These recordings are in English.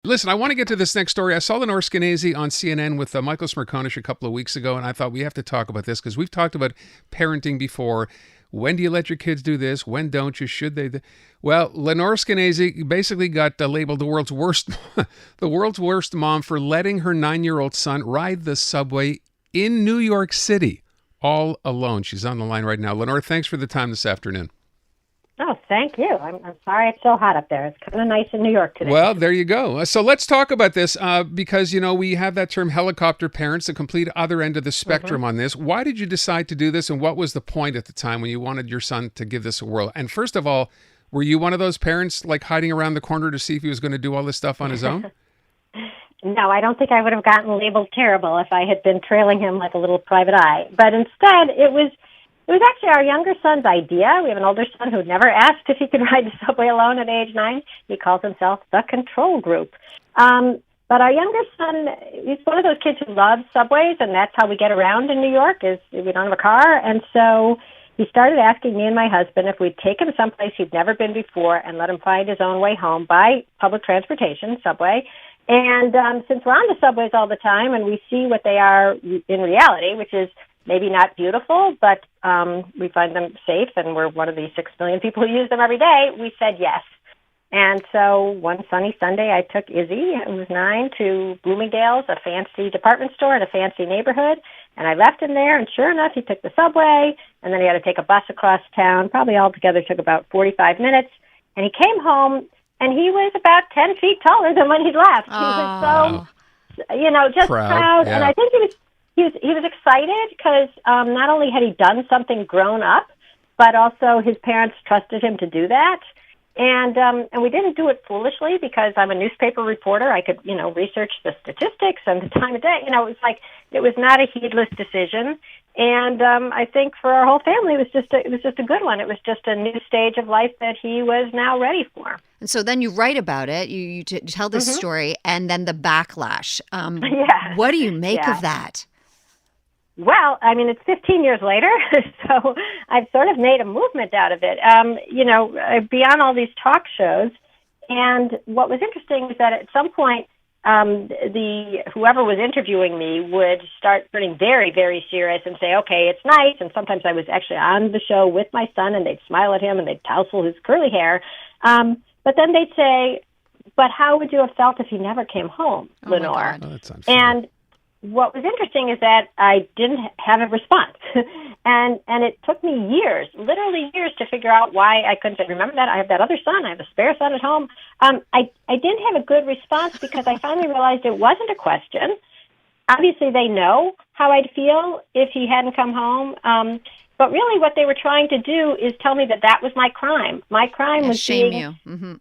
Listen, I want to get to this next story. I saw Lenore Skenazy on CNN with Michael Smerconish a couple of weeks ago, and I thought we have to talk about this because we've talked about parenting before. When do you let your kids do this? When don't you? Should they? Well, Lenore Skenazy basically got labeled the world's worst, the world's worst mom for letting her 9-year-old son ride the subway in New York City all alone. She's on the line right now. Lenore, thanks for the time this afternoon. Oh, thank you. I'm sorry it's so hot up there. It's kind of nice in New York today. Well, there you go. So let's talk about this because, we have that term helicopter parents, the complete other end of the spectrum on this. Why did you decide to do this, and what was the point at the time when you wanted your son to give this a whirl? And first of all, were you one of those parents like hiding around the corner to see if he was going to do all this stuff on his own? No, I don't think I would have gotten labeled terrible if I had been trailing him like a little private eye. But instead, it was actually our younger son's idea. We have an older son who'd never asked if he could ride the subway alone at age 9. He calls himself the control group. But our younger son, he's one of those kids who loves subways, and that's how we get around in New York, is we don't have a car. And so he started asking me and my husband if we'd take him someplace he'd never been before and let him find his own way home by public transportation, subway. And since we're on the subways all the time and we see what they are in reality, which is maybe not beautiful, but we find them safe, and we're one of the 6 million people who use them every day, we said yes. And so one sunny Sunday, I took Izzy, who was 9, to Bloomingdale's, a fancy department store in a fancy neighborhood, and I left him there, and sure enough, he took the subway, and then he had to take a bus across town. Probably altogether took about 45 minutes, and he came home, and he was about 10 feet taller than when he left. He was so, just proud. Yeah. And I think he was excited because not only had he done something grown up, but also his parents trusted him to do that. And we didn't do it foolishly because I'm a newspaper reporter. I could, research the statistics and the time of day. It was not a heedless decision. And I think for our whole family, it was just a good one. It was just a new stage of life that he was now ready for. And so then you write about it. You tell this story, and then the backlash. What do you make of that? Well, it's 15 years later, so I've sort of made a movement out of it, beyond all these talk shows. And what was interesting is that at some point, whoever was interviewing me would start getting very, very serious and say, okay, it's nice. And sometimes I was actually on the show with my son, and they'd smile at him and they'd tousle his curly hair. But then they'd say, but how would you have felt if he never came home, Lenore? Oh, that's unfair. And what was interesting is that I didn't have a response. and it took me years, literally years, to figure out why I couldn't. Remember that? I have that other son. I have a spare son at home. I didn't have a good response because I finally realized it wasn't a question. Obviously, they know how I'd feel if he hadn't come home. But really what they were trying to do is tell me that was my crime. My crime was shame you. Mm-hmm.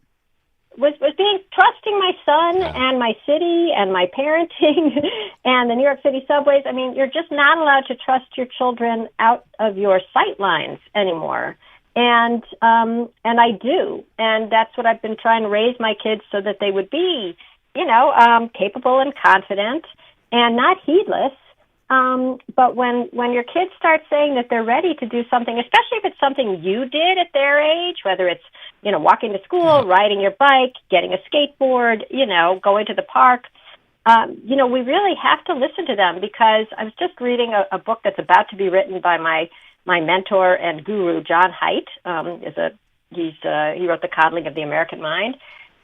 was being trusting my son and my city and my parenting and the New York City subways. You're just not allowed to trust your children out of your sight lines anymore. And I do. And that's what I've been trying to raise my kids so that they would be, capable and confident and not heedless. But when your kids start saying that they're ready to do something, especially if it's something you did at their age, whether it's, walking to school, riding your bike, getting a skateboard, going to the park, we really have to listen to them, because I was just reading a book that's about to be written by my mentor and guru, John Haidt. He wrote The Coddling of the American Mind.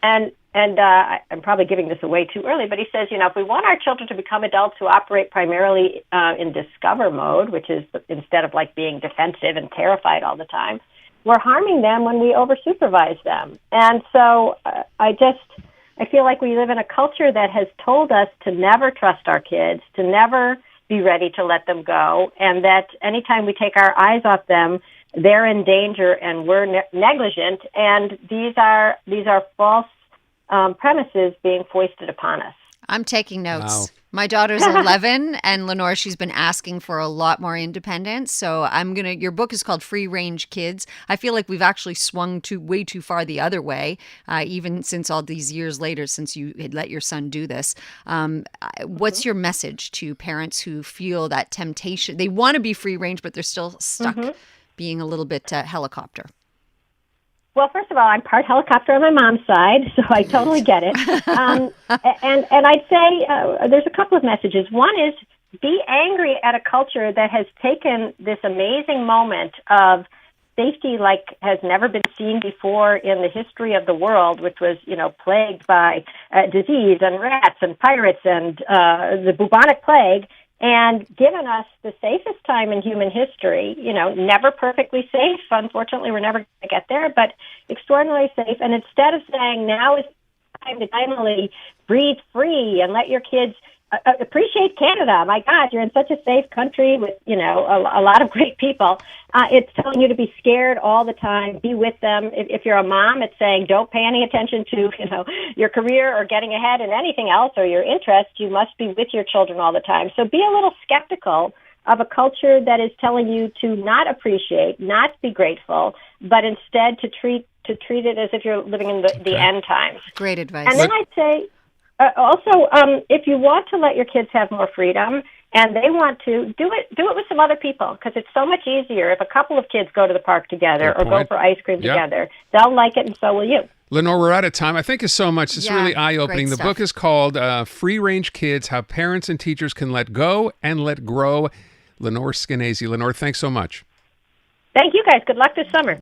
And I'm probably giving this away too early, but he says, if we want our children to become adults who operate primarily in discover mode, which is instead of being defensive and terrified all the time, we're harming them when we over-supervise them. And so I feel like we live in a culture that has told us to never trust our kids, to never be ready to let them go, and that anytime we take our eyes off them, they're in danger and we're negligent. And these are false premises being foisted upon us. I'm taking notes. Wow. My daughter's 11, and Lenore, she's been asking for a lot more independence. So your book is called Free Range Kids. I feel like we've actually swung way too far the other way, even since all these years later, since you had let your son do this. What's your message to parents who feel that temptation? They want to be free range, but they're still stuck being a little bit helicopter. Well, first of all, I'm part helicopter on my mom's side, so I totally get it. And I'd say there's a couple of messages. One is be angry at a culture that has taken this amazing moment of safety like has never been seen before in the history of the world, which was, plagued by disease and rats and pirates and the bubonic plague, and given us the safest time in human history, never perfectly safe. Unfortunately, we're never going to get there, but extraordinarily safe. And instead of saying now is time to finally breathe free and let your kids appreciate Canada. My God, you're in such a safe country with, a lot of great people. It's telling you to be scared all the time, be with them. If you're a mom, it's saying don't pay any attention to, your career or getting ahead in anything else or your interests. You must be with your children all the time. So be a little skeptical of a culture that is telling you to not appreciate, not be grateful, but instead to treat it as if you're living in the end times. Great advice. And then I'd say, also, if you want to let your kids have more freedom and they want to, do it with some other people, because it's so much easier if a couple of kids go to the park together or go for ice cream together. They'll like it and so will you. Lenore, we're out of time. I thank you so much. It's really eye-opening. The stuff. book is called Free Range Kids, How Parents and Teachers Can Let Go and Let Grow. Lenore Skenazy. Lenore, thanks so much. Thank you, guys. Good luck this summer.